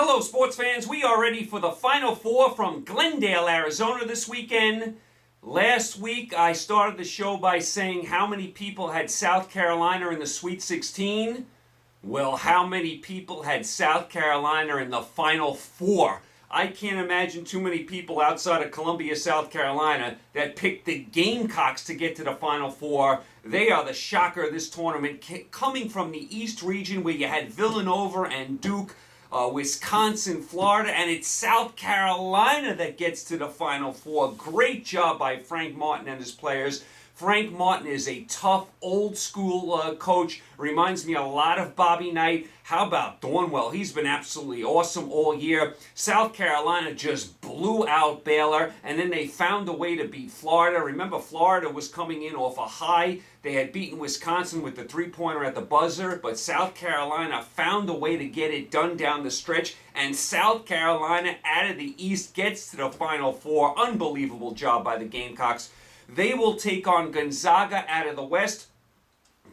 Hello, sports fans. We are ready for the Final Four from Glendale, Arizona this weekend. Last week, I started the show by saying how many people had South Carolina in the Sweet 16. Well, how many people had South Carolina in the Final Four? I can't imagine too many people outside of Columbia, South Carolina that picked the Gamecocks to get to the Final Four. They are the shocker of this tournament, coming from the East region where you had Villanova and Duke, Wisconsin, Florida, and it's South Carolina that gets to the Final Four. Great job by Frank Martin and his players. Frank Martin is a tough, old-school coach. Reminds me a lot of Bobby Knight. How about Dornwell? He's been absolutely awesome all year. South Carolina just blew out Baylor, and then they found a way to beat Florida. Remember, Florida was coming in off a high. They had beaten Wisconsin with the three-pointer at the buzzer, but South Carolina found a way to get it done down the stretch, and South Carolina, out of the East, gets to the Final Four. Unbelievable job by the Gamecocks. They will take on Gonzaga out of the West.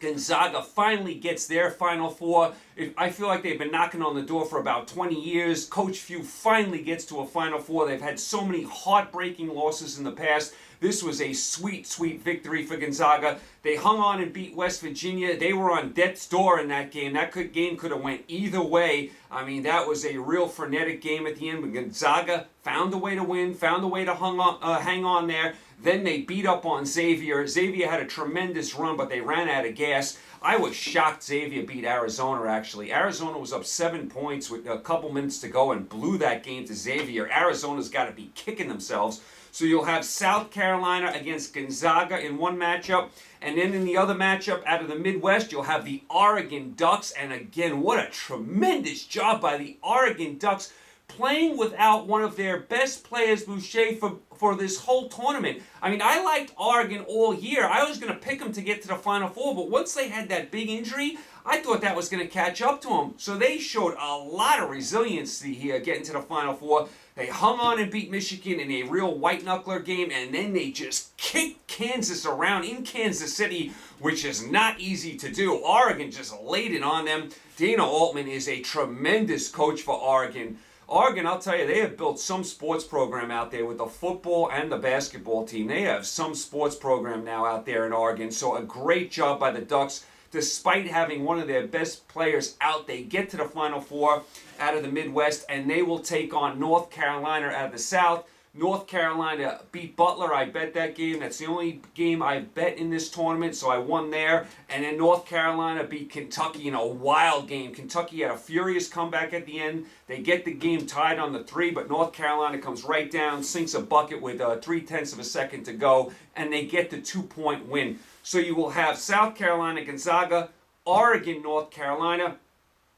Gonzaga finally gets their Final Four. I feel like they've been knocking on the door for about 20 years. Coach Few finally gets to a Final Four. They've had so many heartbreaking losses in the past. This was a sweet, sweet victory for Gonzaga. They hung on and beat West Virginia. They were on death's door in that game. That game could have went either way. I mean, that was a real frenetic game at the end, but Gonzaga found a way to win, found a way to hang on there. Then they beat up on Xavier. Xavier had a tremendous run, but they ran out of gas. I was shocked Xavier beat Arizona, actually. Arizona was up 7 points with a couple minutes to go and blew that game to Xavier. Arizona's got to be kicking themselves. So you'll have South Carolina against Gonzaga in one matchup. And then in the other matchup out of the Midwest, you'll have the Oregon Ducks. And again, what a tremendous job by the Oregon Ducks, playing without one of their best players, Boucher, for this whole tournament. I mean, I liked Oregon all year. I was going to pick them to get to the Final Four, but once they had that big injury, I thought that was going to catch up to them. So they showed a lot of resiliency here getting to the Final Four. They hung on and beat Michigan in a real white-knuckler game, and then they just kicked Kansas around in Kansas City, which is not easy to do. Oregon just laid it on them. Dana Altman is a tremendous coach for Oregon. Oregon, I'll tell you, they have built some sports program out there with the football and the basketball team. They have some sports program now out there in Oregon. So a great job by the Ducks. Despite having one of their best players out, they get to the Final Four out of the Midwest, and they will take on North Carolina out of the South. North Carolina beat Butler. I bet that game. That's the only game I bet in this tournament, so I won there. And then North Carolina beat Kentucky in a wild game. Kentucky had a furious comeback at the end. They get the game tied on the 3, but North Carolina comes right down, sinks a bucket with 0.3 of a second to go, and they get the 2-point win. So you will have South Carolina, Gonzaga, Oregon, North Carolina.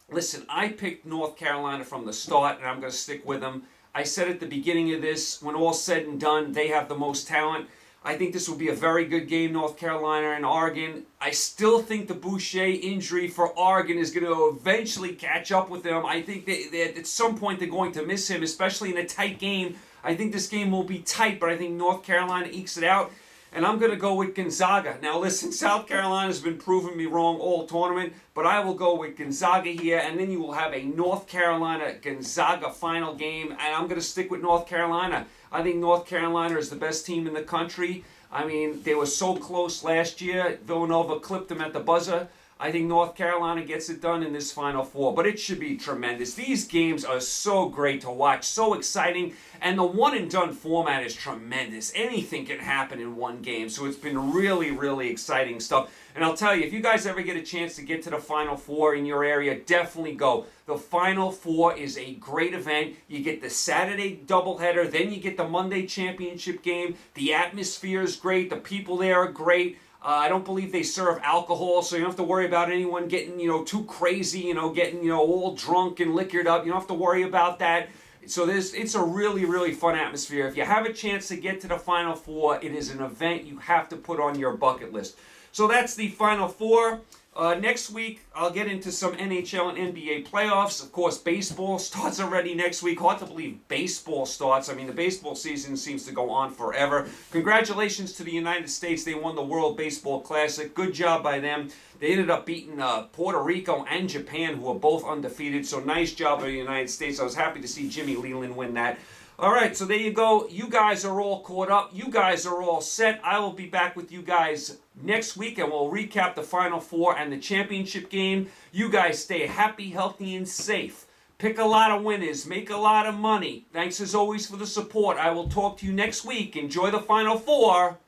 Listen, I picked North Carolina from the start, and I'm going to stick with them. I said at the beginning of this, when all's said and done, they have the most talent. I think this will be a very good game, North Carolina and Oregon. I still think the Boucher injury for Oregon is going to eventually catch up with them. I think that at some point they're going to miss him, especially in a tight game. I think this game will be tight, but I think North Carolina ekes it out. And I'm going to go with Gonzaga. Now listen, South Carolina's been proving me wrong all tournament, but I will go with Gonzaga here, and then you will have a North Carolina-Gonzaga final game, and I'm going to stick with North Carolina. I think North Carolina is the best team in the country. I mean, they were so close last year. Villanova clipped them at the buzzer. I think North Carolina gets it done in this Final Four, but it should be tremendous. These games are so great to watch, so exciting, and the one-and-done format is tremendous. Anything can happen in one game, so it's been really, really exciting stuff. And I'll tell you, if you guys ever get a chance to get to the Final Four in your area, definitely go. The Final Four is a great event. You get the Saturday doubleheader, then you get the Monday championship game. The atmosphere is great. The people there are great. I don't believe they serve alcohol, so you don't have to worry about anyone getting, too crazy, getting, all drunk and liquored up. You don't have to worry about that. So it's a really, really fun atmosphere. If you have a chance to get to the Final Four, it is an event you have to put on your bucket list. So that's the Final Four. Next week, I'll get into some NHL and NBA playoffs. Of course, baseball starts already next week. Hard to believe baseball starts. I mean, the baseball season seems to go on forever. Congratulations to the United States. They won the World Baseball Classic. Good job by them. They ended up beating Puerto Rico and Japan, who are both undefeated. So nice job by the United States. I was happy to see Jimmy Leland win that. All right, so there you go. You guys are all caught up. You guys are all set. I will be back with you guys next week, and we'll recap the Final Four and the championship game. You guys stay happy, healthy, and safe. Pick a lot of winners. Make a lot of money. Thanks as always for the support. I will talk to you next week. Enjoy the Final Four.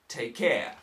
Take care.